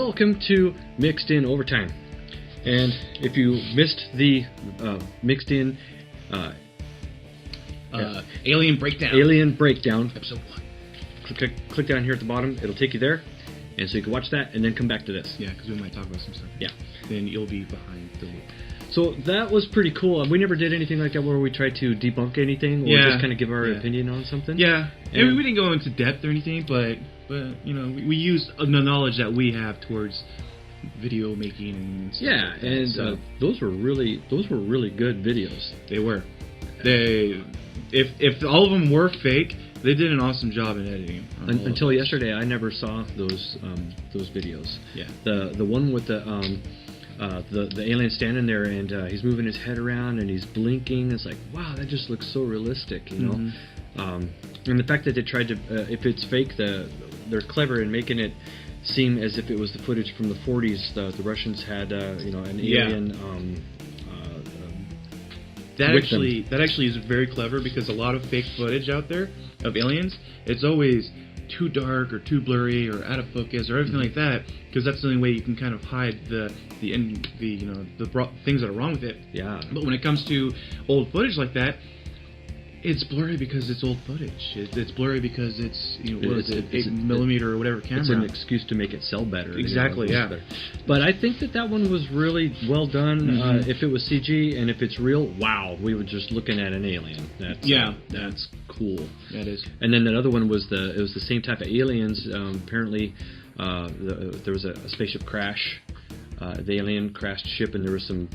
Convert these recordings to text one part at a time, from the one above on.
welcome to Mixed In Overtime. And if you missed the Mixed In Alien Breakdown, episode 1, click down here at the bottom. It'll take you there, and so you can watch that and then come back to this. Yeah, because we might talk about some stuff. Yeah, then you'll be behind the loop. So that was pretty cool. We never did anything like that where we tried to debunk anything or just kind of give our opinion on something. Yeah, and we didn't go into depth or anything, but you know, we used the knowledge that we have towards video making and stuff like that. And so, those were really good videos. They were. If all of them were fake, they did an awesome job in editing. Until yesterday, I never saw those videos. Yeah. The one with the alien standing there and he's moving his head around and he's blinking. It's like, wow, that just looks so realistic, you know. Mm-hmm. And the fact that they tried to, if it's fake, they're clever in making it seem as if it was the footage from the 40s. The Russians had, an alien. That actually is very clever, because a lot of fake footage out there of aliens, it's always too dark or too blurry or out of focus or everything like that, because that's the only way you can kind of hide the things that are wrong with it. Yeah. But when it comes to old footage like that, it's blurry because it's old footage. It's blurry because it's 8mm or whatever camera. It's an excuse to make it sell better. Exactly, yeah. Better. But I think that one was really well done. Mm-hmm. If it was CG and if it's real, wow, we were just looking at an alien. That's cool. Yeah, it is. And then another one was the same type of aliens. Apparently, there was a spaceship crash. The alien crashed ship, and there was some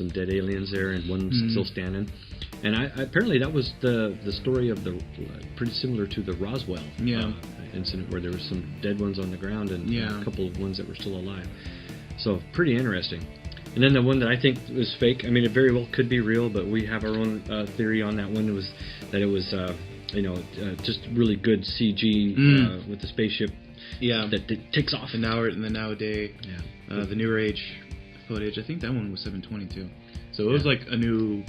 dead aliens there, and one still standing. And apparently that was the story of pretty similar to the Roswell incident, where there were some dead ones on the ground and a couple of ones that were still alive. So pretty interesting. And then the one that I think was fake, I mean, it very well could be real, but we have our own theory on that one. Was that it was just really good CG with the spaceship that takes off. And the nowadays the newer age footage. I think that one was 720 too. So it was like a new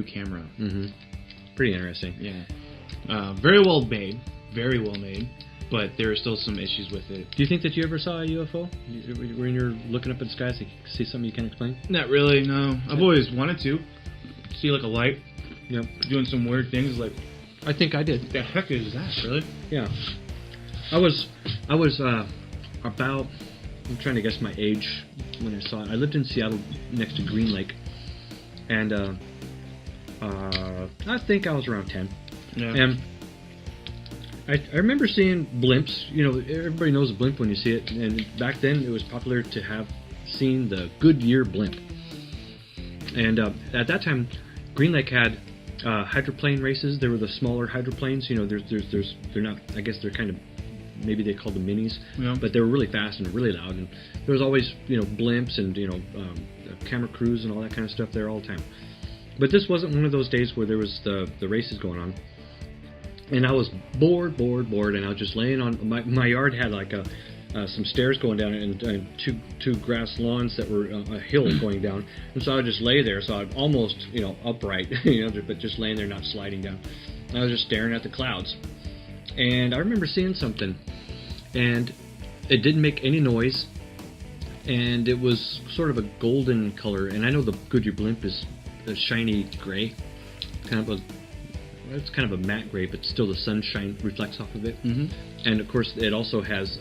camera. Mm-hmm. Pretty interesting. Yeah. Very well made. But there are still some issues with it. Do you think that you ever saw a UFO? When you're looking up at the skies, you see something you can't explain? Not really, no. I've always wanted to see like a light. Yep. Doing some weird things like... I think I did. What the heck is that, really? Yeah. I was about... I'm trying to guess my age when I saw it. I lived in Seattle next to Green Lake. And I think I was around 10. Yeah. And I remember seeing blimps. You know, everybody knows a blimp when you see it. And back then, it was popular to have seen the Goodyear blimp. And at that time, Green Lake had hydroplane races. There were the smaller hydroplanes. You know, they're not. I guess they're kind of. Maybe they called them minis, but they were really fast and really loud. And there was always, blimps and camera crews and all that kind of stuff there all the time. But this wasn't one of those days where there was the races going on. And I was bored, and I was just laying on my yard had like some stairs going down and two grass lawns that were a hill going down. And so I would just lay there, so I'm almost upright, but just laying there, not sliding down. And I was just staring at the clouds. And I remember seeing something, and it didn't make any noise, and it was sort of a golden color. And I know the Goodyear blimp is a shiny gray, it's kind of a matte gray, but still the sunshine reflects off of it. Mm-hmm. And of course, it also has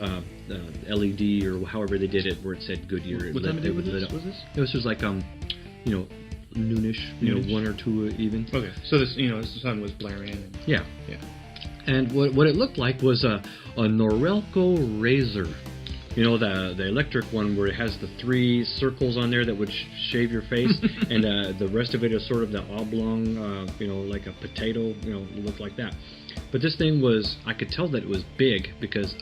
LED or however they did it, where it said Goodyear. What time of day was this? It was just like noonish, 1 or 2 even. Okay, so this the sun was blaring. Yeah. And what it looked like was a Norelco razor. The electric one where it has the 3 circles on there that would shave your face, and the rest of it is sort of the oblong, like a potato, looked like that. But this thing I could tell that it was big, because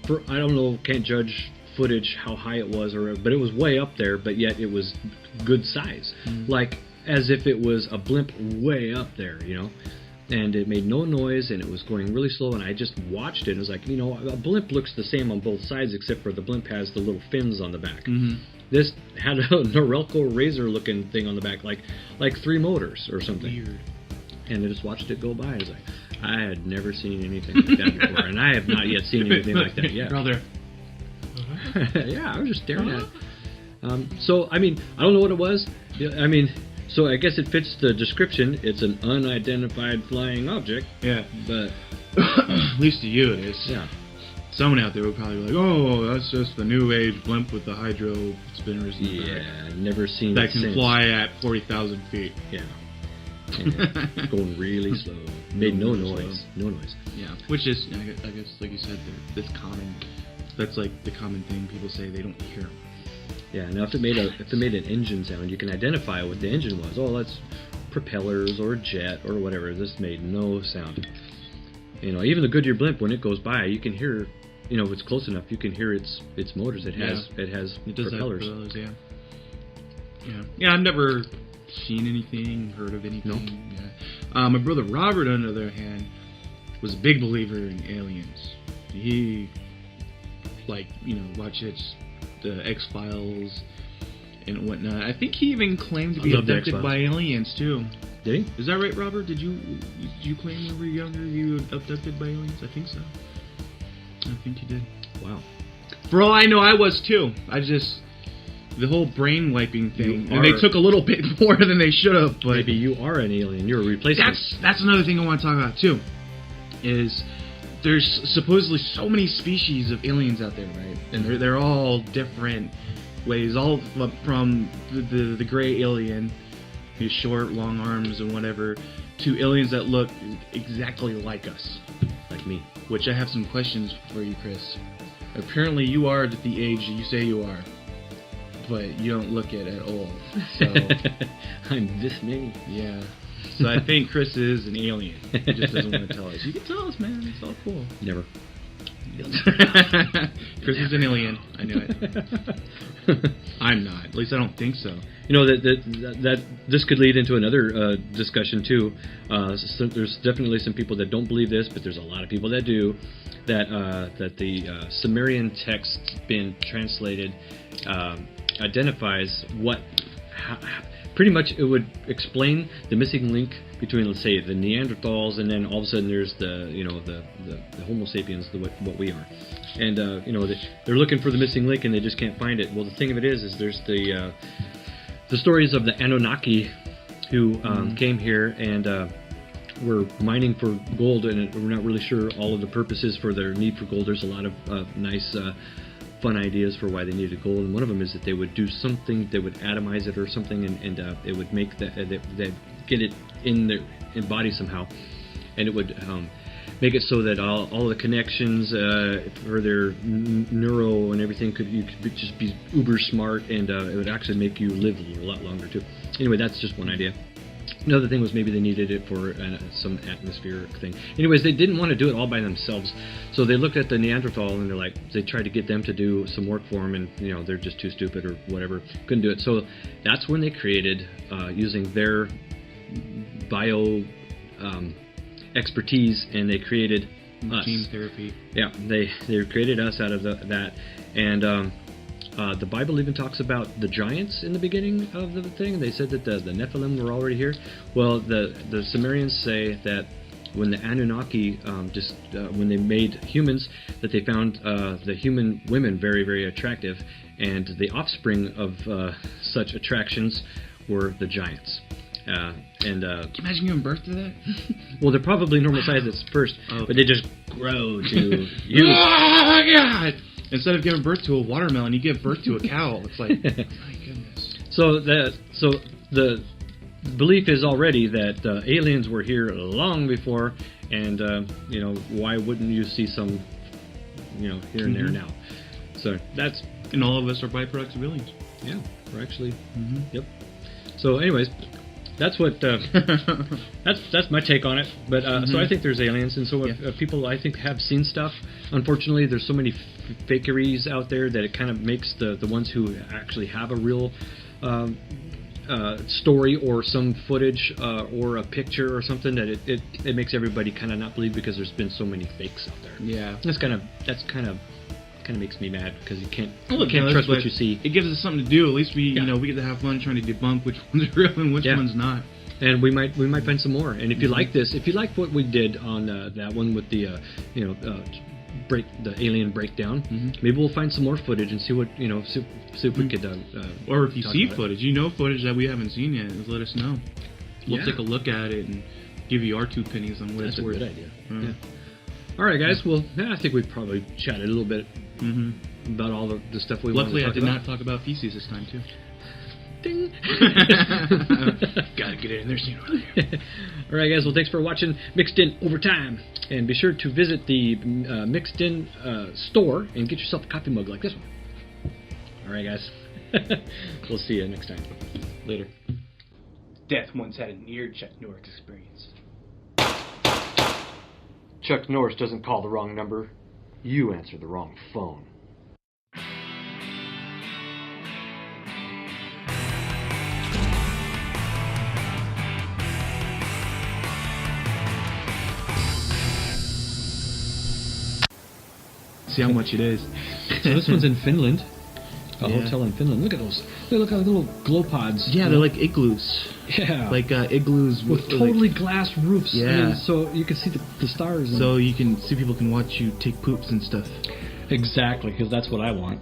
I don't know, can't judge footage how high it was, but it was way up there, but yet it was good size. Mm-hmm. Like as if it was a blimp way up there, And it made no noise, and it was going really slow, and I just watched it. It was like, a blimp looks the same on both sides, except for the blimp has the little fins on the back. Mm-hmm. This had a Norelco razor-looking thing on the back, like 3 motors or something. Weird. And I just watched it go by. I was like, I had never seen anything like that before, and I have not yet seen anything like that yet. Brother. Yeah, I was just staring at it. So, I mean, I don't know what it was. I mean, so I guess it fits the description. It's an unidentified flying object. Yeah. But, At least to you it is. yeah. Someone out there would probably be like, oh, that's just the new age blimp with the hydro spinners in the back Yeah, never seen that it can since. fly at 40,000 feet. Yeah. Yeah. Going really slow. Made no Really noise. No noise. Yeah, which is, I guess, like you said, that's common. That's like the common thing people say they don't hear. Yeah, now if it made an engine sound, you can identify what the engine was. Oh, that's propellers or jet or whatever. This made no sound. You know, even the Goodyear blimp, when it goes by, you can hear, you know, if it's close enough, you can hear its motors. It has It does propellers. have propellers, yeah. Yeah, I've never seen anything, heard of anything. No. Yeah. My brother Robert, on the other hand, was a big believer in aliens. He, like, you know, watches the X-Files and whatnot. I think he even claimed to be I love the abducted X-Files. by aliens, too. Did he? Is that right, Robert? Did you claim when you were younger you were abducted by aliens? I think so. I think you did. Wow. For all I know, I was too. The whole brain wiping thing, You and they are- took a little bit more than they should have. But Maybe you are an alien. You're a replacement. that's another thing I want to talk about too. Is there's supposedly so many species of aliens out there, right? And they're all different ways, all from the gray alien, his short, long arms and whatever, to aliens that look exactly like us. Like me. Which I have some questions for you, Chris. Apparently you are at the age you say you are, but you don't look it at all. So, I'm this many. yeah. So I think Chris is an alien. He just doesn't want to tell us. You can tell us, man. It's all cool. Never. Chris is an alien. I knew it. I'm not. At least I don't think so. You know that this could lead into another discussion too. So there's definitely some people that don't believe this, but there's a lot of people that do. That the Sumerian text been translated identifies what. Pretty much, it would explain the missing link between, let's say, the Neanderthals, and then all of a sudden there's the Homo sapiens, what we are, and they're looking for the missing link and they just can't find it. Well, the thing of it is there's the stories of the Anunnaki who came here and were mining for gold, and we're not really sure all of the purposes for their need for gold. There's a lot of nice. Fun ideas for why they needed gold, and one of them is that they would do something that would atomize it or something, and it would make that they get it in their body somehow, and it would make it so that all the connections for their neuro and everything you could just be uber smart, and it would actually make you live a lot longer too. Anyway, that's just one idea. Another thing was maybe they needed it for some atmospheric thing. Anyways, they didn't want to do it all by themselves, so they looked at the Neanderthal and they tried to get them to do some work for them, and they're just too stupid or whatever, couldn't do it. So that's when they created, using their bio expertise, and they created us. Gene therapy. Yeah, they created us out of that, and. The Bible even talks about the giants in the beginning of the thing. They said that the Nephilim were already here. Well, the Sumerians say that when the Anunnaki, when they made humans, that they found the human women very, very attractive, and the offspring of such attractions were the giants. Can you imagine giving birth to that? Well, they're probably normal size at first, Okay. but they just grow to huge. Oh, God! Instead of giving birth to a watermelon, you give birth to a cow. It's like, my goodness. So the belief is already that aliens were here long before, and why wouldn't you see some, here and there now? So that's And all of us are byproducts of aliens. yeah, we're actually Mm-hmm. yep. So anyways, that's what that's my take on it. But so I think there's aliens, and so people I think have seen stuff. Unfortunately, there's so many fakeries out there that it kind of makes the ones who actually have a real story or some footage or a picture or something that it makes everybody kind of not believe, because there's been so many fakes out there. Yeah. That's kind of makes me mad, because you can't Well, it can't does, trust what but you see. It gives us something to do. At least we Yeah. we get to have fun trying to debunk which ones are real and which Yeah. ones not. And we might find some more. And if you like this, if you like what we did on that one with the alien breakdown. Mhm. Maybe we'll find some more footage and see what see if we could. Or if you talk see about it. footage, footage that we haven't seen yet, just let us know. We'll Yeah. take a look at it and give you our 2 pennies on what That's it's a worth. good idea. Mm. Yeah. All right, guys. Well, I think we probably chatted a little bit Mm-hmm. about all the stuff we Luckily, I wanted to did talk not talk about feces this time too. Ding. Gotta get it in there sooner. All right, guys. Well, thanks for watching Mixed In Overtime, and be sure to visit the Mixed In store and get yourself a coffee mug like this one. All right, guys. We'll see you next time. Later. Death once had a near Chuck Norris experience. Chuck Norris doesn't call the wrong number. You answer the wrong phone. See how much it is. So this one's in Finland. A Yeah. hotel in Finland. Look at those. They look like little glow pods. Yeah, they're like igloos. Yeah. Like igloos with like- totally glass roofs. Yeah. And so you can see the stars. And so you can see people can watch you take poops and stuff. exactly, because that's what I want.